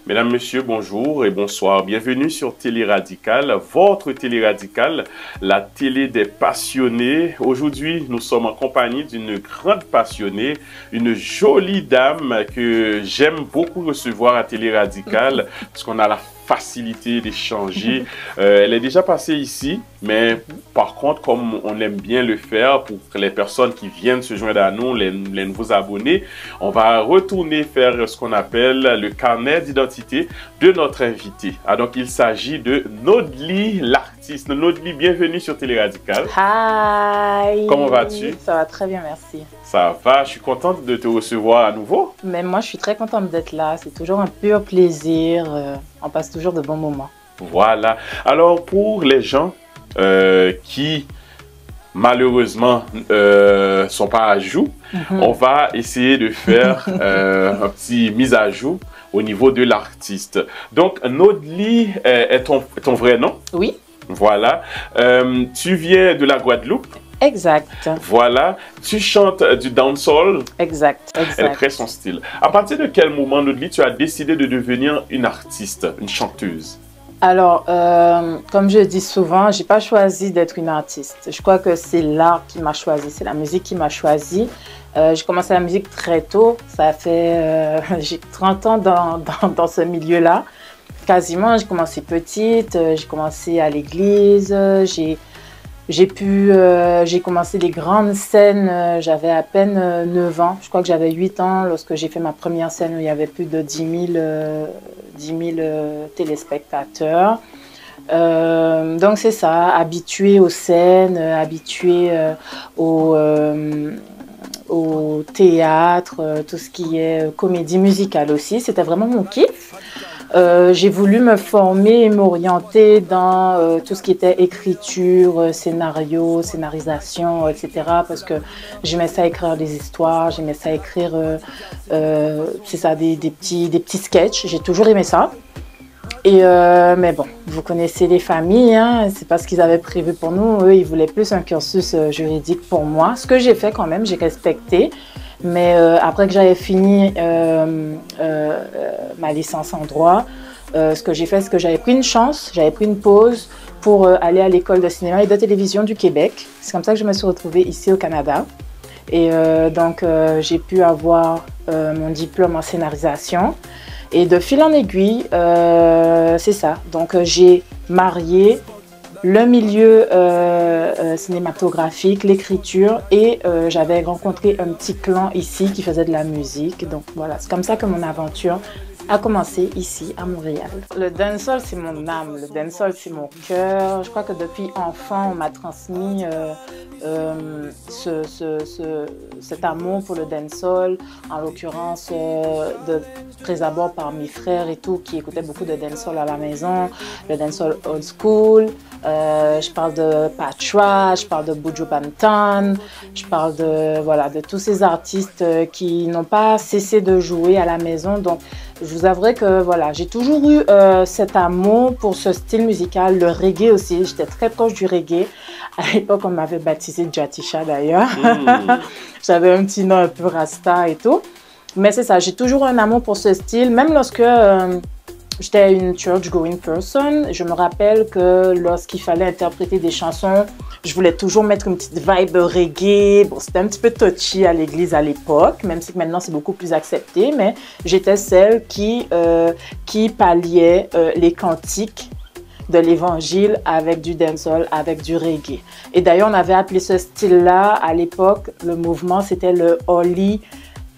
Mesdames, Messieurs, bonjour et bonsoir. Bienvenue sur Télé Radicale, votre Télé Radicale, la télé des passionnés. Aujourd'hui, nous sommes en compagnie d'une grande passionnée, une jolie dame que j'aime beaucoup recevoir à Télé Radicale parce qu'on a la facilité d'échanger. Elle est déjà passée ici, mais par contre, comme on aime bien le faire pour les personnes qui viennent se joindre à nous, les nouveaux abonnés, on va retourner faire ce qu'on appelle le carnet d'identité de notre invité. Ah, donc, il s'agit de Nodli, l'artiste. Nodli, bienvenue sur Télé Radicale. Hi! Comment vas-tu? Ça va très bien, merci. Ça va, je suis contente de te recevoir à nouveau. Mais moi, je suis très contente d'être là. C'est toujours un pur plaisir. On passe toujours de bons moments. Voilà. Alors, pour les gens qui, malheureusement, sont pas à jour, on va essayer de faire un petit mise à jour au niveau de l'artiste. Donc, Nodli est ton vrai nom? Oui. Voilà. Tu viens de la Guadeloupe? Exact. Voilà. Tu chantes du dancehall? Exact. Elle crée son style. À partir de quel moment, Nodli, tu as décidé de devenir une artiste, une chanteuse? Alors, comme je dis souvent, j'ai pas choisi d'être une artiste. Je crois que c'est l'art qui m'a choisi, c'est la musique qui m'a choisi. J'ai commencé la musique très tôt. Ça fait j'ai 30 ans dans ce milieu-là. Quasiment, j'ai commencé petite, j'ai commencé à l'église, j'ai commencé les grandes scènes, j'avais à peine 9 ans. Je crois que j'avais 8 ans lorsque j'ai fait ma première scène où il y avait plus de 10 000 téléspectateurs. Donc c'est ça, habituée aux scènes, habituée au théâtre, tout ce qui est comédie musicale aussi. C'était vraiment mon kiff. J'ai voulu me former et m'orienter dans tout ce qui était écriture, scénario, scénarisation, etc. Parce que j'aimais ça écrire des histoires, j'aimais ça écrire c'est ça, des petits sketchs. J'ai toujours aimé ça. Et mais bon, vous connaissez les familles, hein, c'est pas ce qu'ils avaient prévu pour nous. Eux, ils voulaient plus un cursus juridique pour moi. Ce que j'ai fait quand même, j'ai respecté. Mais après que j'avais fini ma licence en droit, ce que j'ai fait, c'est que j'avais pris une chance, j'avais pris une pause pour aller à l'école de cinéma et de télévision du Québec. C'est comme ça que je me suis retrouvée ici au Canada. Et donc, j'ai pu avoir mon diplôme en scénarisation. Et de fil en aiguille, c'est ça. Donc, j'ai marié le milieu cinématographique, l'écriture, et j'avais rencontré un petit clan ici qui faisait de la musique. Donc voilà, c'est comme ça que mon aventure a commencé ici à Montréal. Le dancehall, c'est mon âme, le dancehall, c'est mon cœur. Je crois que depuis enfant, on m'a transmis cet amour pour le dancehall, en l'occurrence de près abord par mes frères et tout, qui écoutaient beaucoup de dancehall à la maison, le dancehall old school. Je parle de Patois, je parle de Buju Banton, je parle de tous ces artistes qui n'ont pas cessé de jouer à la maison. Donc, je vous avouerai que voilà, j'ai toujours eu cet amour pour ce style musical, le reggae aussi. J'étais très proche du reggae. À l'époque, on m'avait baptisé Jatisha d'ailleurs. J'avais un petit nom un peu rasta et tout. Mais c'est ça, j'ai toujours un amour pour ce style, même lorsque j'étais une church-going person. Je me rappelle que lorsqu'il fallait interpréter des chansons, je voulais toujours mettre une petite vibe reggae. Bon, c'était un petit peu touchy à l'église à l'époque, même si maintenant c'est beaucoup plus accepté, mais j'étais celle qui palliait les cantiques de l'évangile avec du dancehall, avec du reggae. Et d'ailleurs, on avait appelé ce style-là à l'époque, le mouvement, c'était le Holly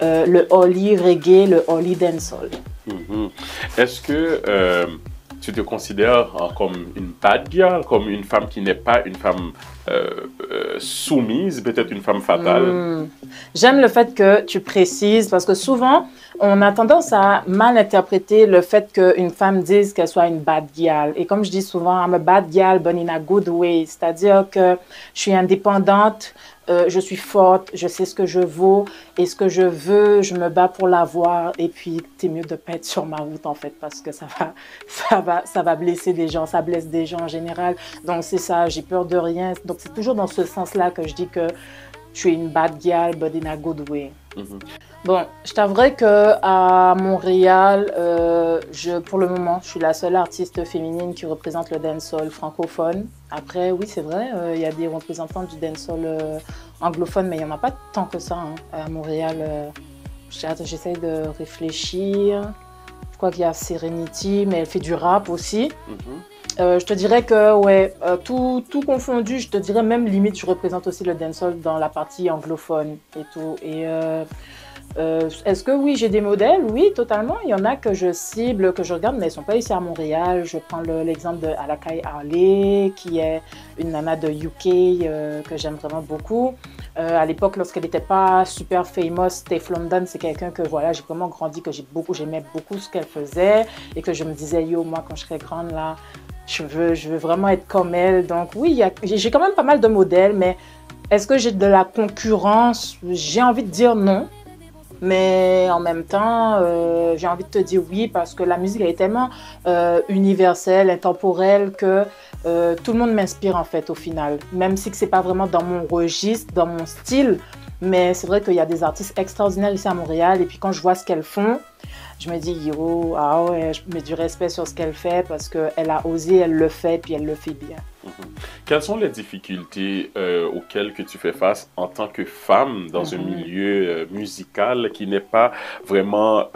reggae, le Holly dancehall. Est-ce que tu te considères comme une bad girl, comme une femme qui n'est pas une femme soumise, peut-être une femme fatale? J'aime le fait que tu précises, parce que souvent, on a tendance à mal interpréter le fait qu'une femme dise qu'elle soit une bad girl. Et comme je dis souvent, I'm a bad girl, but in a good way. C'est-à-dire que je suis indépendante, je suis forte, je sais ce que je vaux et ce que je veux, je me bats pour l'avoir. Et puis, c'est mieux de ne pas être sur ma route, en fait, parce que ça va blesser des gens, ça blesse des gens en général. Donc, c'est ça, j'ai peur de rien. Donc, c'est toujours dans ce sens-là que je dis que je suis une bad girl, but in a good way. Bon, je t'avouerai qu'à Montréal, pour le moment, je suis la seule artiste féminine qui représente le dancehall francophone. Après, oui, c'est vrai, il y a des représentants du dancehall anglophone, mais il n'y en a pas tant que ça hein, à Montréal. J'essaie de réfléchir. Je crois qu'il y a Serenity, mais elle fait du rap aussi. Je te dirais que, ouais, tout confondu, je te dirais même limite, je représente aussi le dancehall dans la partie anglophone et tout. Et est-ce que oui, j'ai des modèles? Oui, totalement. Il y en a que je cible, que je regarde, mais elles ne sont pas ici à Montréal. Je prends l'exemple de Alakai Harley, qui est une nana de UK que j'aime vraiment beaucoup. À l'époque, lorsqu'elle n'était pas super famous, Steph London, c'est quelqu'un que voilà, j'ai vraiment grandi, que j'aimais beaucoup ce qu'elle faisait et que je me disais, yo, moi, quand je serai grande, là, je veux vraiment être comme elle. Donc oui, j'ai quand même pas mal de modèles, mais est-ce que j'ai de la concurrence? J'ai envie de dire non. Mais en même temps, j'ai envie de te dire oui parce que la musique elle est tellement universelle, intemporelle que tout le monde m'inspire en fait au final. Même si ce n'est pas vraiment dans mon registre, dans mon style, mais c'est vrai qu'il y a des artistes extraordinaires ici à Montréal et puis quand je vois ce qu'elles font, je me dis yo, ah ouais, je mets du respect sur ce qu'elle fait parce qu'elle a osé, elle le fait puis elle le fait bien. Quelles sont les difficultés auxquelles que tu fais face en tant que femme dans un milieu musical qui n'est pas vraiment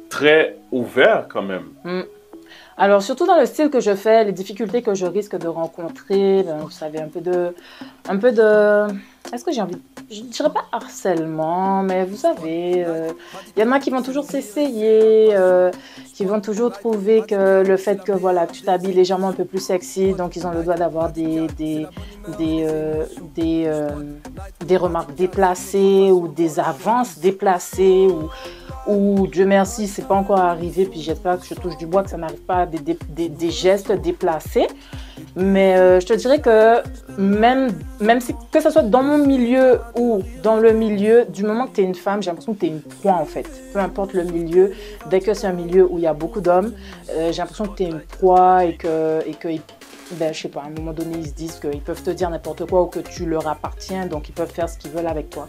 très ouvert quand même? Alors, surtout dans le style que je fais, les difficultés que je risque de rencontrer, ben, vous savez, un peu de, est-ce que j'ai envie, je ne dirais pas harcèlement, mais vous savez, il y en a qui vont toujours s'essayer, qui vont toujours trouver que le fait que, voilà, tu t'habilles légèrement un peu plus sexy, donc ils ont le droit d'avoir des remarques déplacées ou des avances déplacées ou Dieu merci, c'est pas encore arrivé, puis j'espère que je touche du bois, que ça n'arrive pas à des gestes déplacés. Mais je te dirais que même si, que ce soit dans mon milieu ou dans le milieu, du moment que tu es une femme, j'ai l'impression que tu es une proie en fait. Peu importe le milieu, dès que c'est un milieu où il y a beaucoup d'hommes, j'ai l'impression que tu es une proie et que ben, je sais pas, à un moment donné, ils se disent qu'ils peuvent te dire n'importe quoi ou que tu leur appartiens, donc ils peuvent faire ce qu'ils veulent avec toi.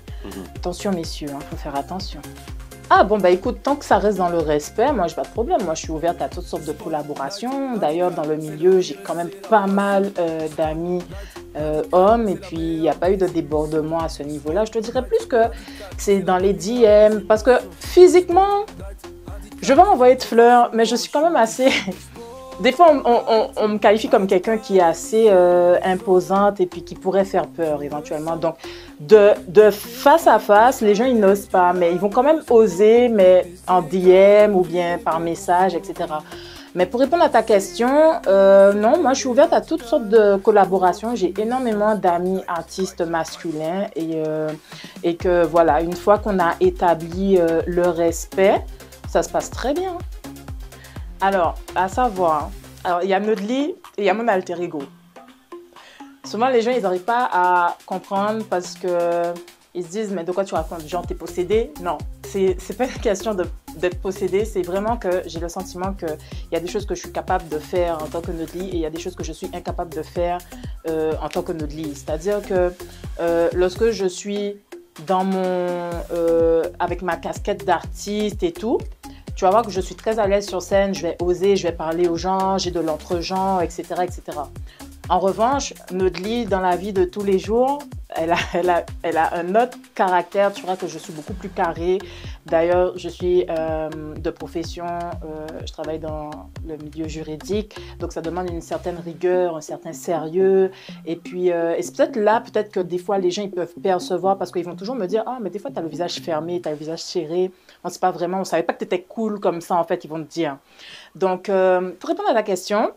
Attention messieurs, hein, faut faire attention. Ah bon, bah écoute, tant que ça reste dans le respect, moi, j'ai pas de problème. Moi, je suis ouverte à toutes sortes de collaborations. D'ailleurs, dans le milieu, j'ai quand même pas mal d'amis hommes et puis il n'y a pas eu de débordement à ce niveau-là. Je te dirais plus que c'est dans les DM parce que physiquement, je vais m'envoyer de fleurs, mais je suis quand même assez... Des fois, on me qualifie comme quelqu'un qui est assez imposante et puis qui pourrait faire peur éventuellement. Donc, de face à face, les gens, ils n'osent pas, mais ils vont quand même oser, mais en DM ou bien par message, etc. Mais pour répondre à ta question, non, moi, je suis ouverte à toutes sortes de collaborations. J'ai énormément d'amis artistes masculins et que, voilà, une fois qu'on a établi le respect, ça se passe très bien. Alors, à savoir, il y a Nodli et il y a mon alter ego. Souvent, les gens, ils n'arrivent pas à comprendre parce qu'ils se disent, mais de quoi tu racontes? Genre, t'es possédé? Non, c'est pas une question d'être possédé, c'est vraiment que j'ai le sentiment qu'il y a des choses que je suis capable de faire en tant que Nodli et il y a des choses que je suis incapable de faire en tant que Nodli. C'est-à-dire que lorsque je suis dans avec ma casquette d'artiste et tout, tu vas voir que je suis très à l'aise sur scène, je vais oser, je vais parler aux gens, j'ai de l'entre-gens, etc., etc. En revanche, Nodli, dans la vie de tous les jours, elle a un autre caractère. Tu verras que je suis beaucoup plus carrée. D'ailleurs, je suis de profession, je travaille dans le milieu juridique, donc ça demande une certaine rigueur, un certain sérieux. Et puis, et c'est peut-être là, peut-être que des fois, les gens ils peuvent percevoir parce qu'ils vont toujours me dire « Ah, mais des fois, tu as le visage fermé, tu as le visage serré. On ne sait pas vraiment, on ne savait pas que tu étais cool comme ça, en fait, ils vont te dire. » Donc, pour répondre à ta question,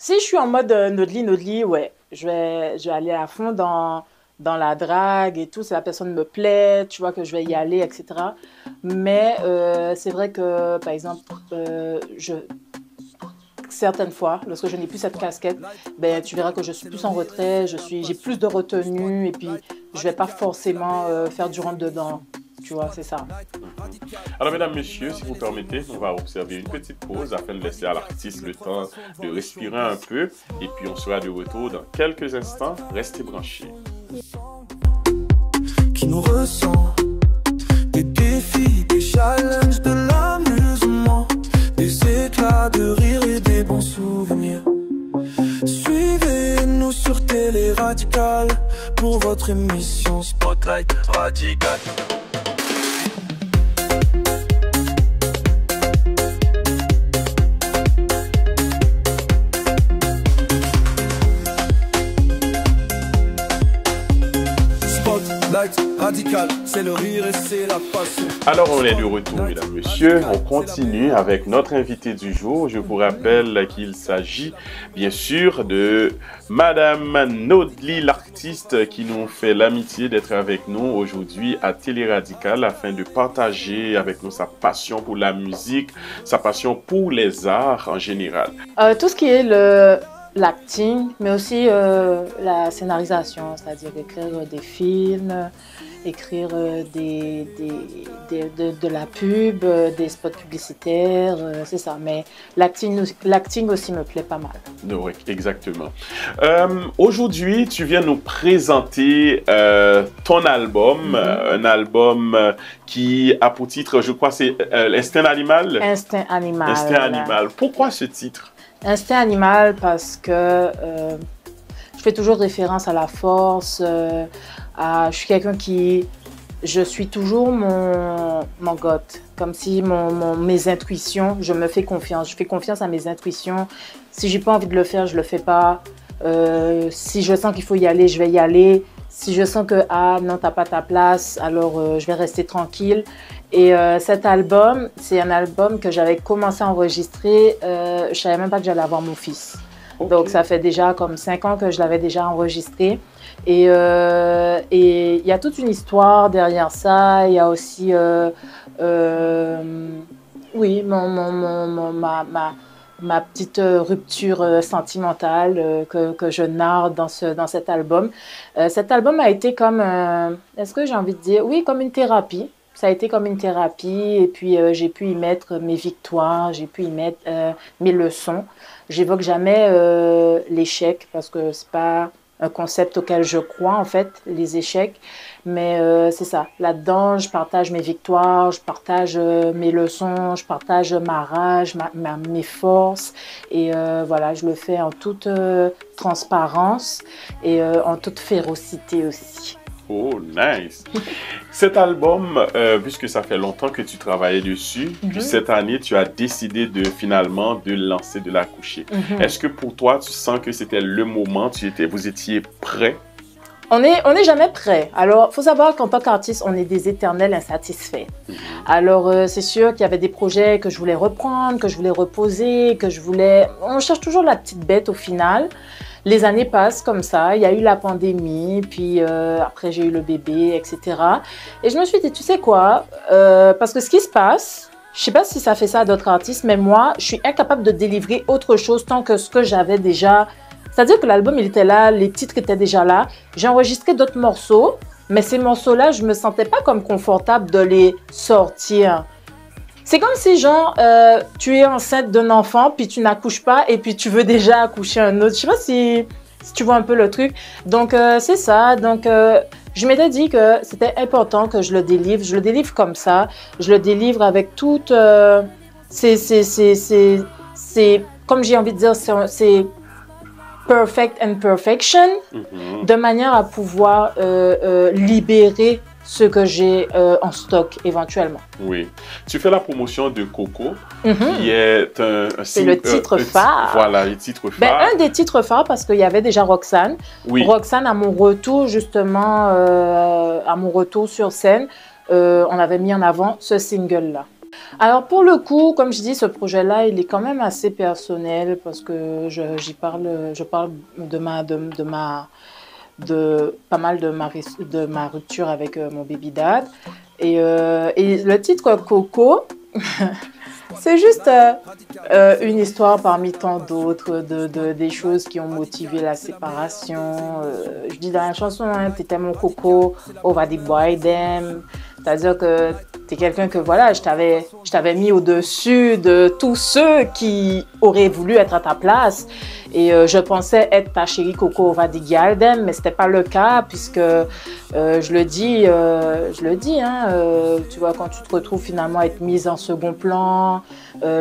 si je suis en mode Nodli, ouais, je vais aller à fond dans la drague et tout, si la personne me plaît, tu vois que je vais y aller, etc. Mais c'est vrai que, par exemple, certaines fois, lorsque je n'ai plus cette casquette, ben, tu verras que je suis plus en retrait, j'ai plus de retenue et puis je ne vais pas forcément faire du rentre-dedans. Tu vois, c'est ça. Alors, mesdames, messieurs, si vous permettez, on va observer une petite pause afin de laisser à l'artiste le temps de respirer un peu. Et puis, on sera de retour dans quelques instants. Restez branchés. Qui nous ressent, notre émission Spotlight Radical. Radical, c'est le rire et c'est la passion. Alors on est de retour, mesdames, messieurs. On continue avec notre invité du jour. Je vous rappelle qu'il s'agit bien sûr de Madame Nodli, l'artiste qui nous fait l'amitié d'être avec nous aujourd'hui à Télé Radical afin de partager avec nous sa passion pour la musique, sa passion pour les arts en général. Tout ce qui est l'acting, mais aussi la scénarisation, c'est-à-dire écrire des films, écrire de la pub, des spots publicitaires, c'est ça. Mais l'acting aussi me plaît pas mal. Oui, exactement. Aujourd'hui, tu viens nous présenter ton album, un album qui a pour titre, je crois, c'est Instinct Animal. Instinct Animal. Instinct Animal. Pourquoi ce titre? Instinct Animal parce que je fais toujours référence à la force, je suis quelqu'un je suis toujours mon gut, comme si mes intuitions, je me fais confiance, je fais confiance à mes intuitions. Si j'ai pas envie de le faire, je le fais pas. Si je sens qu'il faut y aller, je vais y aller. Si je sens que ah non, t'as pas ta place, alors je vais rester tranquille. Et cet album, c'est un album que j'avais commencé à enregistrer, je savais même pas que j'allais avoir mon fils. Okay. Donc ça fait déjà comme 5 ans que je l'avais déjà enregistré. Et il y a toute une histoire derrière ça. Il y a aussi, oui, ma petite rupture sentimentale que je narre dans cet album. Cet album a été comme, est-ce que j'ai envie de dire, oui, comme une thérapie. Ça a été comme une thérapie et puis j'ai pu y mettre mes victoires, j'ai pu y mettre mes leçons. J'évoque jamais l'échec parce que c'est pas un concept auquel je crois en fait, les échecs. Mais c'est ça, là-dedans, je partage mes victoires, je partage mes leçons, je partage ma rage, mes forces. Et voilà, je le fais en toute transparence et en toute férocité aussi. Oh, nice! Cet album, puisque ça fait longtemps que tu travaillais dessus, puis cette année, tu as décidé finalement de lancer de la coucher. Est-ce que pour toi, tu sens que c'était le moment, vous étiez prêt? On n'est jamais prêt. Alors, il faut savoir qu'en tant qu'artiste, on est des éternels insatisfaits. Alors, c'est sûr qu'il y avait des projets que je voulais reprendre, que je voulais reposer, On cherche toujours la petite bête au final. Les années passent comme ça, il y a eu la pandémie, puis après j'ai eu le bébé, etc. Et je me suis dit, tu sais quoi, parce que ce qui se passe, je ne sais pas si ça fait ça à d'autres artistes, mais moi, je suis incapable de délivrer autre chose tant que ce que j'avais déjà. C'est-à-dire que l'album, il était là, les titres étaient déjà là. J'ai enregistré d'autres morceaux, mais ces morceaux-là, je ne me sentais pas comme confortable de les sortir. C'est comme si, genre, tu es enceinte d'un enfant, puis tu n'accouches pas, et puis tu veux déjà accoucher un autre. Je sais pas si tu vois un peu le truc. Donc, c'est ça. Donc, je m'étais dit que c'était important que je le délivre. Je le délivre comme ça. Je le délivre avec toute... comme j'ai envie de dire, c'est perfect imperfection, de manière à pouvoir libérer ce que j'ai en stock éventuellement. Oui. Tu fais la promotion de Coco, qui est c'est le titre phare. Voilà, le titre phare. Ben, un des titres phares parce qu'il y avait déjà Roxane. Oui. Roxane, à mon retour, justement, à mon retour sur scène, on avait mis en avant ce single-là. Alors pour le coup, comme je dis, ce projet-là, il est quand même assez personnel parce que je parle pas mal de ma rupture avec mon baby dad. Et le titre Coco, c'est juste une histoire parmi tant d'autres, des choses qui ont motivé la séparation. Je dis dans la chanson, hein, t'étais mon coco, over the boy them. C'est-à-dire que t'es quelqu'un que voilà, je t'avais mis au-dessus de tous ceux qui auraient voulu être à ta place. Et je pensais être ta chérie Coco over the girl them, mais c'était pas le cas puisque je le dis, hein, tu vois, quand tu te retrouves finalement à être mise en second plan,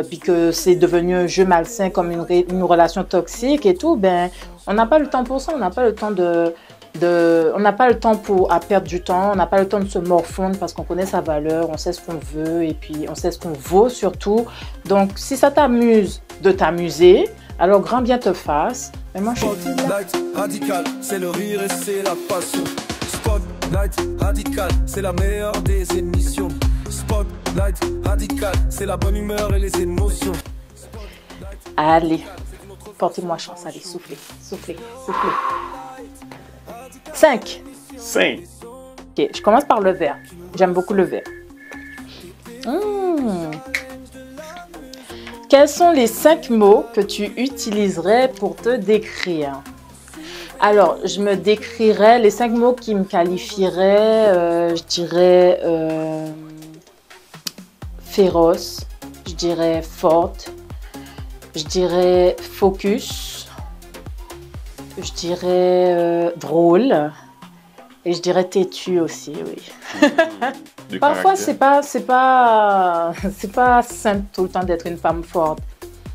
puis que c'est devenu un jeu malsain comme une relation toxique et tout, ben on n'a pas le temps pour ça, on n'a pas le temps de on n'a pas le temps à perdre du temps, on n'a pas le temps de se morfondre parce qu'on connaît sa valeur, on sait ce qu'on veut et puis on sait ce qu'on vaut surtout. Donc, si ça t'amuse de t'amuser, alors grand bien te fasse. Mais moi, je suis Spotlight radical, c'est le rire et c'est la passion. Spotlight radical, c'est la meilleure des émissions. Spotlight radical, c'est la bonne humeur et les émotions. Allez, portez-moi chance, allez, soufflez, soufflez, soufflez. 5. 5. Ok, je commence par le vert. J'aime beaucoup le vert. Quels sont les 5 mots que tu utiliserais pour te décrire? Alors, je me décrirais, les 5 mots qui me qualifieraient, je dirais féroce, je dirais forte, je dirais focus, je dirais drôle et je dirais têtu aussi, oui. Parfois, c'est pas simple tout le temps d'être une femme forte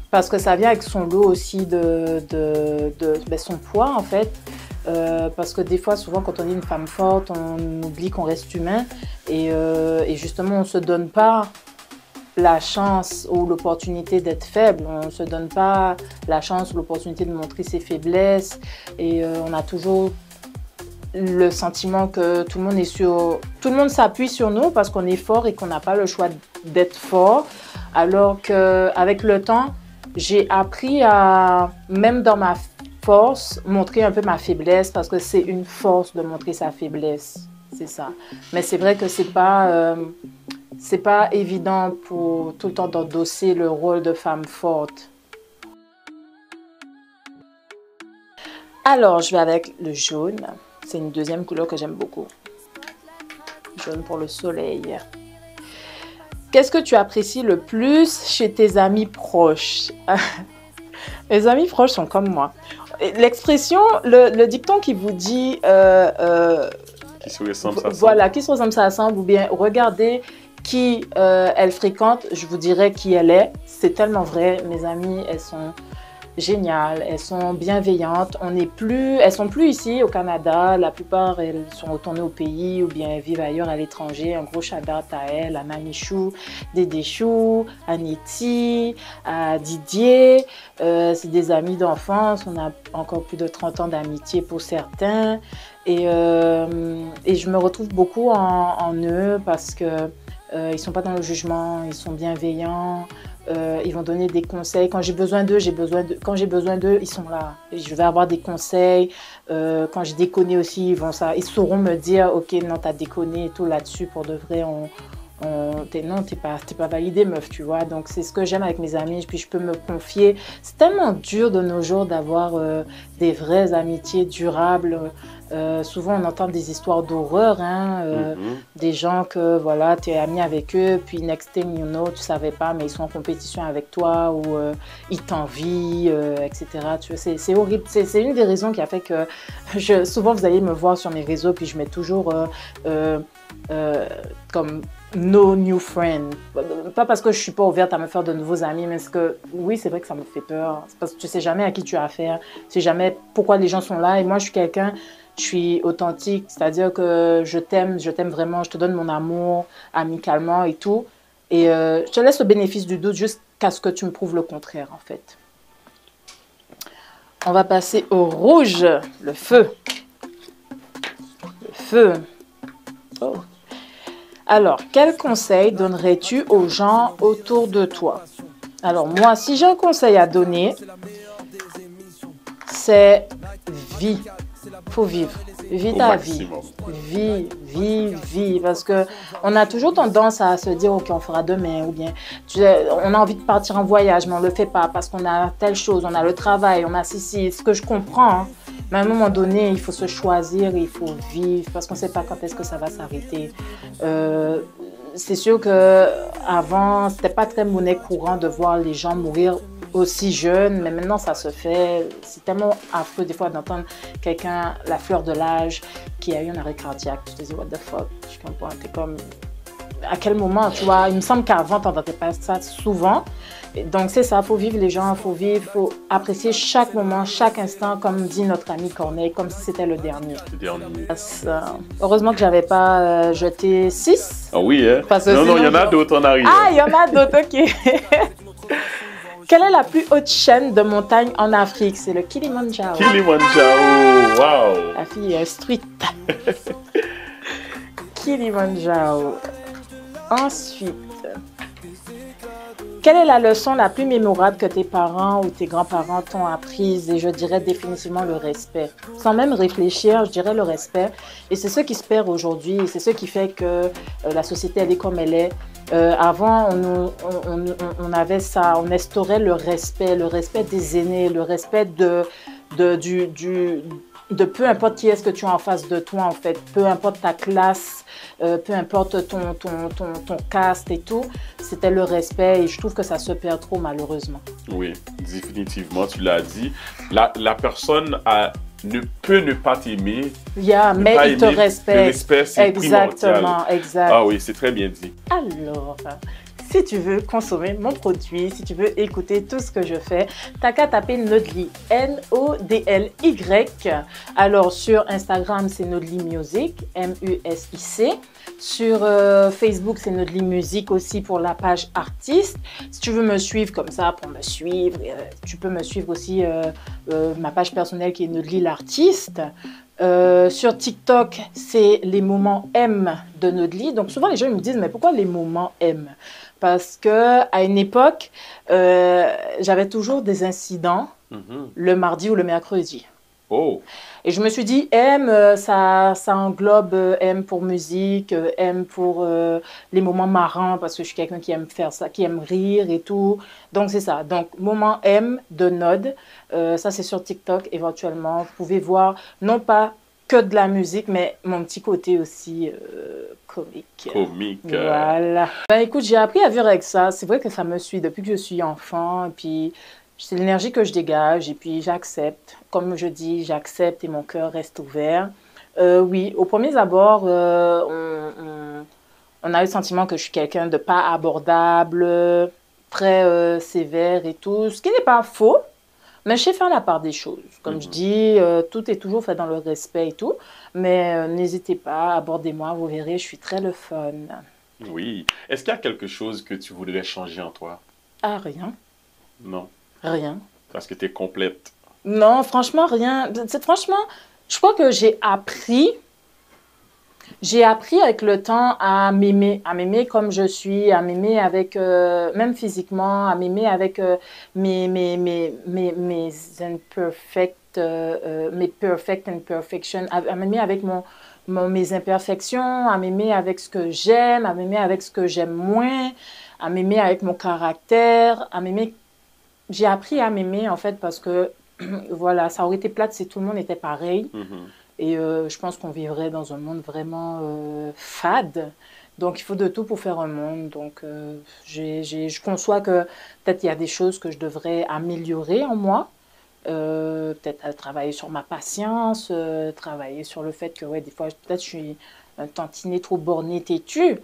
parce que ça vient avec son lot aussi de son poids en fait. Parce que des fois, souvent, quand on est une femme forte, on oublie qu'on reste humain et justement, on ne se donne pas la chance ou l'opportunité d'être faible. On ne se donne pas la chance ou l'opportunité de montrer ses faiblesses et on a toujours le sentiment que tout le monde s'appuie sur nous parce qu'on est fort et qu'on n'a pas le choix d'être fort. Alors qu'avec le temps, j'ai appris à, même dans ma force, montrer un peu ma faiblesse parce que c'est une force de montrer sa faiblesse. C'est ça. Mais c'est vrai que c'est pas évident pour tout le temps d'endosser le rôle de femme forte. Alors, je vais avec le jaune. C'est une deuxième couleur que j'aime beaucoup. Jaune pour le soleil. Qu'est-ce que tu apprécies le plus chez tes amis proches? Mes amis proches sont comme moi. L'expression, le dicton qui vous dit... qui se ressemble, ça voilà, qui se ressemble, ça ressemble. Ou bien, regardez qui elle fréquente, je vous dirai qui elle est. C'est tellement vrai. Mes amies, elles sont... géniales, elles sont bienveillantes, elles sont plus ici au Canada, la plupart elles sont retournées au pays ou bien elles vivent ailleurs à l'étranger. Un gros shout-out à elles, à Manichou, Dédéchou, à Neti, à Didier, c'est des amis d'enfance, on a encore plus de 30 ans d'amitié pour certains et je me retrouve beaucoup en eux parce que ils sont pas dans le jugement, ils sont bienveillants. Ils vont donner des conseils. Quand j'ai besoin d'eux, ils sont là. Je vais avoir des conseils. Quand je déconne aussi, ils sauront me dire « Ok, non, t'as déconné et tout là-dessus. Pour de vrai, non, t'es pas validé, meuf, tu vois. » Donc, c'est ce que j'aime avec mes amis. Puis, je peux me confier. C'est tellement dur de nos jours d'avoir des vraies amitiés durables. Souvent, on entend des histoires d'horreur, hein, des gens que, voilà, tu es ami avec eux, puis next thing you know, tu savais pas, mais ils sont en compétition avec toi ou ils t'envient, etc. Tu vois, c'est horrible. C'est une des raisons qui a fait que souvent, vous allez me voir sur mes réseaux, puis je mets toujours comme no new friend. Pas parce que je suis pas ouverte à me faire de nouveaux amis, mais parce que, oui, c'est vrai que ça me fait peur. C'est parce que tu sais jamais à qui tu as affaire, tu sais jamais pourquoi les gens sont là. Et moi, je suis quelqu'un... Je suis authentique, c'est-à-dire que je t'aime vraiment, je te donne mon amour amicalement et tout. Et je te laisse le bénéfice du doute jusqu'à ce que tu me prouves le contraire, en fait. On va passer au rouge, le feu. Le feu. Oh. Alors, quel conseil donnerais-tu aux gens autour de toi? Alors, moi, si j'ai un conseil à donner, c'est vie. Faut vivre. Vis ta vie. Vis. Parce qu'on a toujours tendance à se dire, OK, on fera demain. Ou bien, on a envie de partir en voyage, mais on ne le fait pas parce qu'on a telle chose, on a le travail, on a ceci. Ce que je comprends, hein. Mais à un moment donné, il faut se choisir, il faut vivre parce qu'on ne sait pas quand est-ce que ça va s'arrêter. C'est sûr qu'avant, ce n'était pas très monnaie courante de voir les gens mourir aussi jeunes, mais maintenant ça se fait. C'est tellement affreux des fois d'entendre quelqu'un, la fleur de l'âge, qui a eu un arrêt cardiaque. Tu te dis, what the fuck, je comprends, t'es comme... à quel moment, tu vois. Il me semble qu'avant, tu n'entendais pas ça souvent. Et donc, c'est ça, il faut vivre les gens, il faut apprécier chaque moment, chaque instant, comme dit notre ami Corneille, comme si c'était le dernier. Le dernier. Heureusement que je n'avais pas jeté 6. Ah oui, hein? Non, il y en a d'autres en arrière. Ah, il y en a d'autres, ok. Quelle est la plus haute chaîne de montagne en Afrique? C'est le Kilimandjaro. Kilimandjaro, wow! La fille est instruite. Kilimandjaro. Ensuite, quelle est la leçon la plus mémorable que tes parents ou tes grands-parents t'ont apprise? Et je dirais définitivement le respect. Sans même réfléchir, je dirais le respect. Et c'est ce qui se perd aujourd'hui. Et c'est ce qui fait que la société, elle est comme elle est. Avant, on avait ça, on instaurait le respect des aînés, le respect de peu importe qui est-ce que tu as en face de toi, en fait, peu importe ta classe, peu importe ton caste et tout, c'était le respect et je trouve que ça se perd trop malheureusement. Oui, définitivement, tu l'as dit. La personne ne peut ne pas t'aimer. Mais il te respecte. Le respect, c'est primordial. Exactement, exact. Ah oui, c'est très bien dit. Alors, si tu veux consommer mon produit, si tu veux écouter tout ce que je fais, t'as qu'à taper Nodly, Nodly. Alors, sur Instagram, c'est Nodly Music, Music. Sur Facebook, c'est Nodly Music aussi pour la page artiste. Si tu veux me suivre comme ça, pour me suivre, tu peux me suivre aussi ma page personnelle qui est Nodly l'artiste. Sur TikTok, c'est les moments M de Nodly. Donc souvent les gens me disent mais pourquoi les moments M? Parce que à une époque, j'avais toujours des incidents le mardi ou le mercredi. Oh. Et je me suis dit M, ça englobe M pour musique, M pour les moments marrants parce que je suis quelqu'un qui aime faire ça, qui aime rire et tout. Donc c'est ça. Donc moment M de Nod, ça c'est sur TikTok éventuellement. Vous pouvez voir non pas que de la musique, mais mon petit côté aussi comique. Comique. Voilà. Ben écoute, j'ai appris à vivre avec ça. C'est vrai que ça me suit depuis que je suis enfant. Et puis c'est l'énergie que je dégage et puis j'accepte. Comme je dis, j'accepte et mon cœur reste ouvert. Oui, au premier abord, on a eu le sentiment que je suis quelqu'un de pas abordable, très sévère et tout, ce qui n'est pas faux, mais je sais faire la part des choses. Comme je dis, tout est toujours fait dans le respect et tout, mais n'hésitez pas, abordez-moi, vous verrez, je suis très le fun. Oui. Est-ce qu'il y a quelque chose que tu voudrais changer en toi? Ah, rien. Non. Rien. Parce que tu es complète. Non, franchement, rien. Franchement, je crois que j'ai appris avec le temps à m'aimer comme je suis, à m'aimer avec, même physiquement, à m'aimer avec mes imperfect, mes perfect imperfections, à m'aimer avec mes imperfections, à m'aimer avec ce que j'aime, à m'aimer avec ce que j'aime moins, à m'aimer avec mon caractère, à m'aimer. J'ai appris à m'aimer en fait parce que voilà, ça aurait été plate si tout le monde était pareil. Et je pense qu'on vivrait dans un monde vraiment fade. Donc, il faut de tout pour faire un monde. Donc, je conçois que peut-être il y a des choses que je devrais améliorer en moi. Peut-être travailler sur ma patience, travailler sur le fait que, ouais, des fois, peut-être je suis un tantinet trop borné, têtu.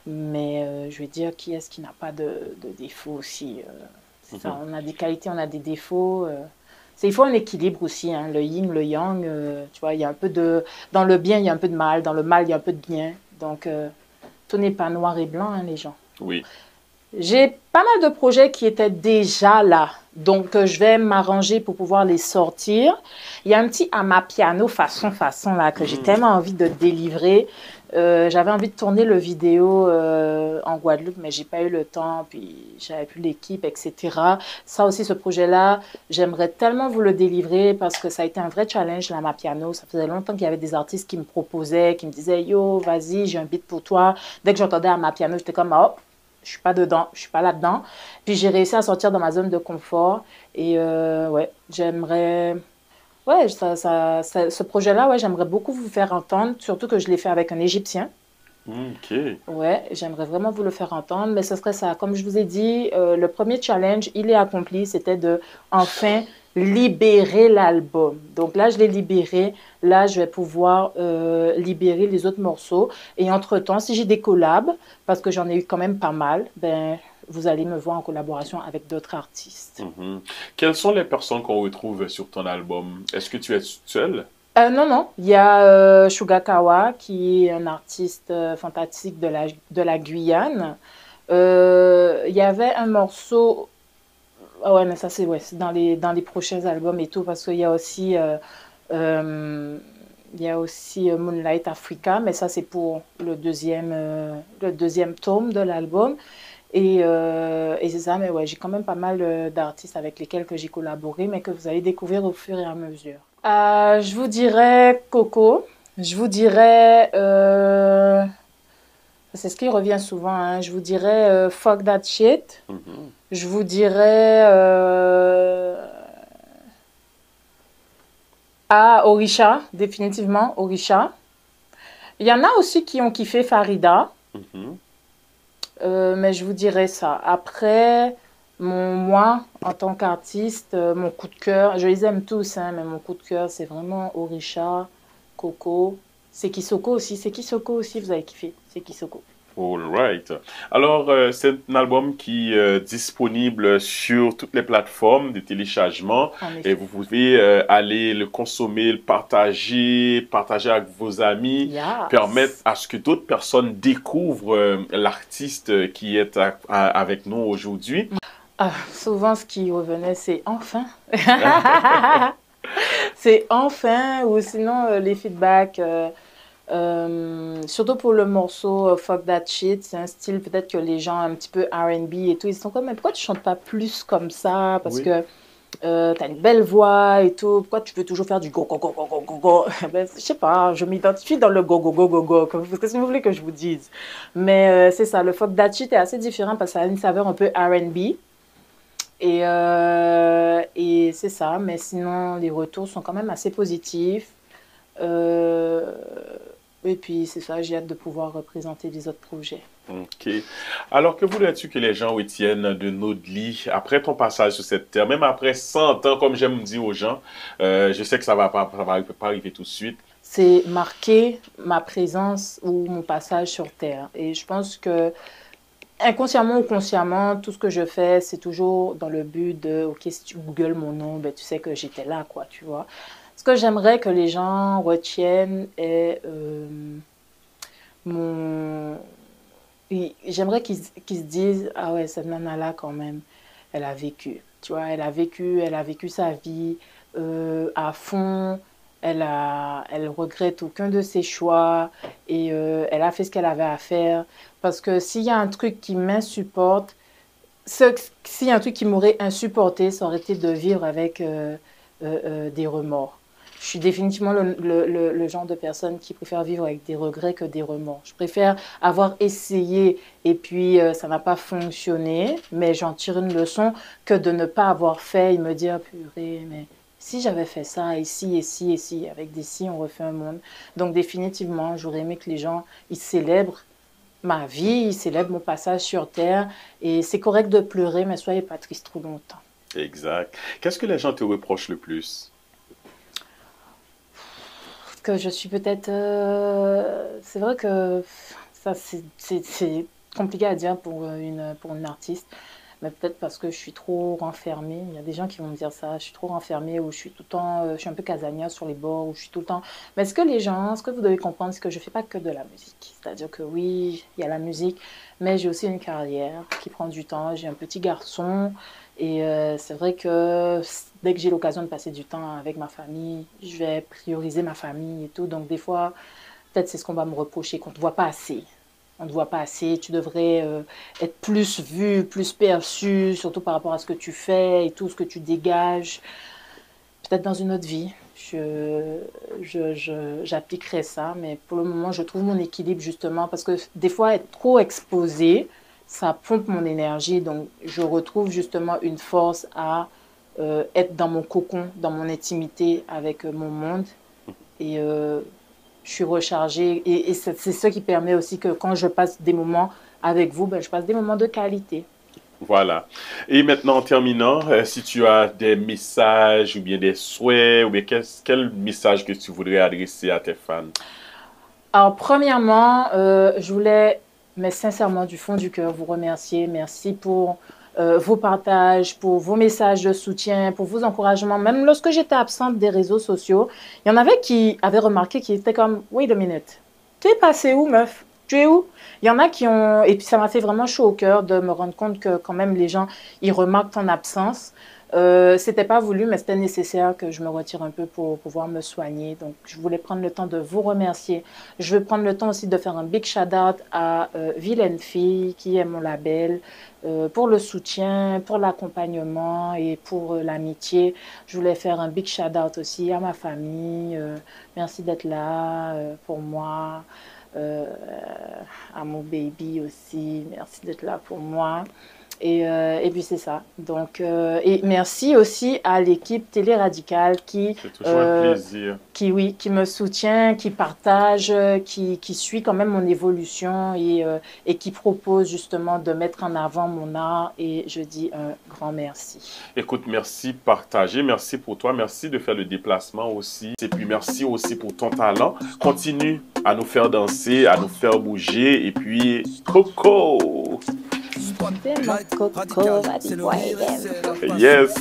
Mais je veux dire, qui est-ce qui n'a pas de défauts aussi ça, on a des qualités, on a des défauts. Il faut un équilibre aussi, hein, le yin, le yang. Tu vois, il y a un peu de... Dans le bien, il y a un peu de mal. Dans le mal, il y a un peu de bien. Donc, tout n'est pas noir et blanc, hein, les gens. Oui. J'ai pas mal de projets qui étaient déjà là. Donc, je vais m'arranger pour pouvoir les sortir. Il y a un petit amapiano façon là que j'ai tellement envie de délivrer. J'avais envie de tourner le vidéo en Guadeloupe, mais j'ai pas eu le temps, puis j'avais plus l'équipe, etc. Ça aussi, ce projet-là, j'aimerais tellement vous le délivrer parce que ça a été un vrai challenge, l'amapiano. Ça faisait longtemps qu'il y avait des artistes qui me proposaient, qui me disaient « Yo, vas-y, j'ai un beat pour toi ». Dès que j'entendais amapiano, j'étais comme « Oh, je suis pas dedans, je suis pas là-dedans ». Puis j'ai réussi à sortir dans ma zone de confort et ouais, j'aimerais... Ouais, ce projet-là, ouais, j'aimerais beaucoup vous faire entendre, surtout que je l'ai fait avec un Égyptien. Ok. Ouais, j'aimerais vraiment vous le faire entendre, mais ce serait ça. Comme je vous ai dit, le premier challenge, il est accompli, c'était de enfin libérer l'album. Donc là, je l'ai libéré. Là, je vais pouvoir libérer les autres morceaux. Et entre-temps, si j'ai des collabs, parce que j'en ai eu quand même pas mal, ben, vous allez me voir en collaboration avec d'autres artistes. Quelles sont les personnes qu'on retrouve sur ton album? Est-ce que tu es seule? Non, non. Il y a Sugar Kawa, qui est un artiste fantastique de la Guyane. Il y avait un morceau. Ah ouais, mais ça, c'est ouais, c'est dans les prochains albums et tout, parce qu'il y a aussi, Moonlight Africa, mais ça, c'est pour le deuxième tome de l'album. Et c'est ça, mais ouais, j'ai quand même pas mal d'artistes avec lesquels que j'ai collaboré, mais que vous allez découvrir au fur et à mesure. Je vous dirais Coco, je vous dirais, c'est ce qui revient souvent, hein, je vous dirais Fuck That Shit, je vous dirais Orisha, définitivement Orisha. Il y en a aussi qui ont kiffé Farida. Mais je vous dirais ça. Après, moi, en tant qu'artiste, mon coup de cœur, je les aime tous, hein, mais mon coup de cœur, c'est vraiment Orisha, Coco, Seki Soko aussi, vous avez kiffé, Seki Soko. All right. Alors, c'est un album qui est disponible sur toutes les plateformes de téléchargement et vous pouvez aller le consommer, le partager avec vos amis, permettre à ce que d'autres personnes découvrent l'artiste qui est avec nous aujourd'hui. Souvent, ce qui revenait, c'est enfin. C'est enfin, ou sinon les feedbacks. Surtout pour le morceau Fuck That Shit, c'est un style peut-être que les gens un petit peu R&B et tout, ils sont comme, mais pourquoi tu chantes pas plus comme ça? Parce que t'as une belle voix et tout, pourquoi tu veux toujours faire du go go go go go go go? Ben, je sais pas, je m'identifie dans le go go go go go, qu'est-ce que vous voulez que je vous dise? Mais c'est ça, le Fuck That Shit est assez différent parce que ça a une saveur un peu R&B. Et c'est ça, mais sinon les retours sont quand même assez positifs. Et puis, c'est ça, j'ai hâte de pouvoir représenter les autres projets. OK. Alors, que voudrais-tu que les gens retiennent de Nodli après ton passage sur cette terre, même après 100 ans, comme j'aime dire aux gens, je sais que ça va pas arriver tout de suite. C'est marquer ma présence ou mon passage sur terre. Et je pense que, inconsciemment ou consciemment, tout ce que je fais, c'est toujours dans le but de, OK, si tu googles mon nom, ben, tu sais que j'étais là, quoi, tu vois. Ce que j'aimerais que les gens retiennent est j'aimerais qu'ils se disent, ah ouais, cette nana-là, quand même, elle a vécu. Tu vois, elle a vécu sa vie à fond. Elle regrette aucun de ses choix et elle a fait ce qu'elle avait à faire. Parce que s'il y a un truc qui m'insupporte, s'il y a un truc qui m'aurait insupporté, ça aurait été de vivre avec des remords. Je suis définitivement le genre de personne qui préfère vivre avec des regrets que des remords. Je préfère avoir essayé et puis ça n'a pas fonctionné, mais j'en tire une leçon que de ne pas avoir fait et me dire, purée, mais si j'avais fait ça, ici, ici, ici, avec des si, on refait un monde. Donc définitivement, j'aurais aimé que les gens, ils célèbrent ma vie, ils célèbrent mon passage sur Terre. Et c'est correct de pleurer, mais soyez pas triste trop longtemps. Exact. Qu'est-ce que les gens te reprochent le plus? Que je suis peut-être... c'est vrai que ça c'est compliqué à dire pour une artiste, mais peut-être parce que je suis trop renfermée. Il y a des gens qui vont me dire ça, je suis trop renfermée, ou je suis tout le temps... je suis un peu casanière sur les bords, ou je suis tout le temps... Mais ce que vous devez comprendre, c'est que je ne fais pas que de la musique. C'est-à-dire que oui, il y a la musique, mais j'ai aussi une carrière qui prend du temps. J'ai un petit garçon, et c'est vrai que dès que j'ai l'occasion de passer du temps avec ma famille, je vais prioriser ma famille et tout. Donc des fois, peut-être c'est ce qu'on va me reprocher, qu'on ne te voit pas assez. On ne te voit pas assez, tu devrais être plus vu, plus perçu, surtout par rapport à ce que tu fais et tout ce que tu dégages. Peut-être dans une autre vie, j'appliquerai ça, mais pour le moment, je trouve mon équilibre justement, parce que des fois, être trop exposé, ça pompe mon énergie, donc je retrouve justement une force à être dans mon cocon, dans mon intimité avec mon monde, et je suis rechargée, et c'est ce qui permet aussi que quand je passe des moments avec vous, ben, je passe des moments de qualité. Voilà. Et maintenant, en terminant, si tu as des messages ou bien des souhaits, ou bien quel message que tu voudrais adresser à tes fans? Alors, premièrement, je voulais, mais sincèrement, du fond du cœur, vous remercier. Merci pour vos partages, pour vos messages de soutien, pour vos encouragements. Même lorsque j'étais absente des réseaux sociaux, il y en avait qui avaient remarqué qu'ils étaient comme, wait a minute, tu es passé où, meuf? Tu es où? Il y en a qui ont... Et puis ça m'a fait vraiment chaud au cœur de me rendre compte que quand même les gens, ils remarquent ton absence. C'était pas voulu, mais c'était nécessaire que je me retire un peu pour pouvoir me soigner. Donc, je voulais prendre le temps de vous remercier. Je veux prendre le temps aussi de faire un big shout-out à Vilaine Fille, qui est mon label, pour le soutien, pour l'accompagnement et pour l'amitié. Je voulais faire un big shout-out aussi à ma famille. Merci d'être là pour moi. À mon baby aussi, merci d'être là pour moi. Et puis c'est ça. Donc, et merci aussi à l'équipe Télé Radicale qui, C'est toujours un plaisir. qui me soutient, qui partage, qui suit quand même mon évolution et qui propose justement de mettre en avant mon art. Et je dis un grand merci. Écoute, merci partagé, merci pour toi, merci de faire le déplacement aussi. Et puis merci aussi pour ton talent. Continue à nous faire danser, à nous faire bouger. Et puis, Coco! Yes,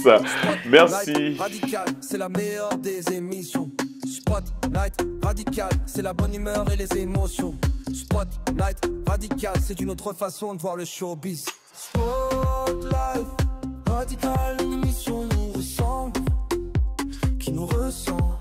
merci. Radical, c'est la meilleure des émissions. Spotlight Radical, c'est la bonne humeur et les émotions. Spotlight Radical, c'est une autre façon de voir le showbiz. Spotlight Radical, une émission nous ressemble, qui nous ressemble.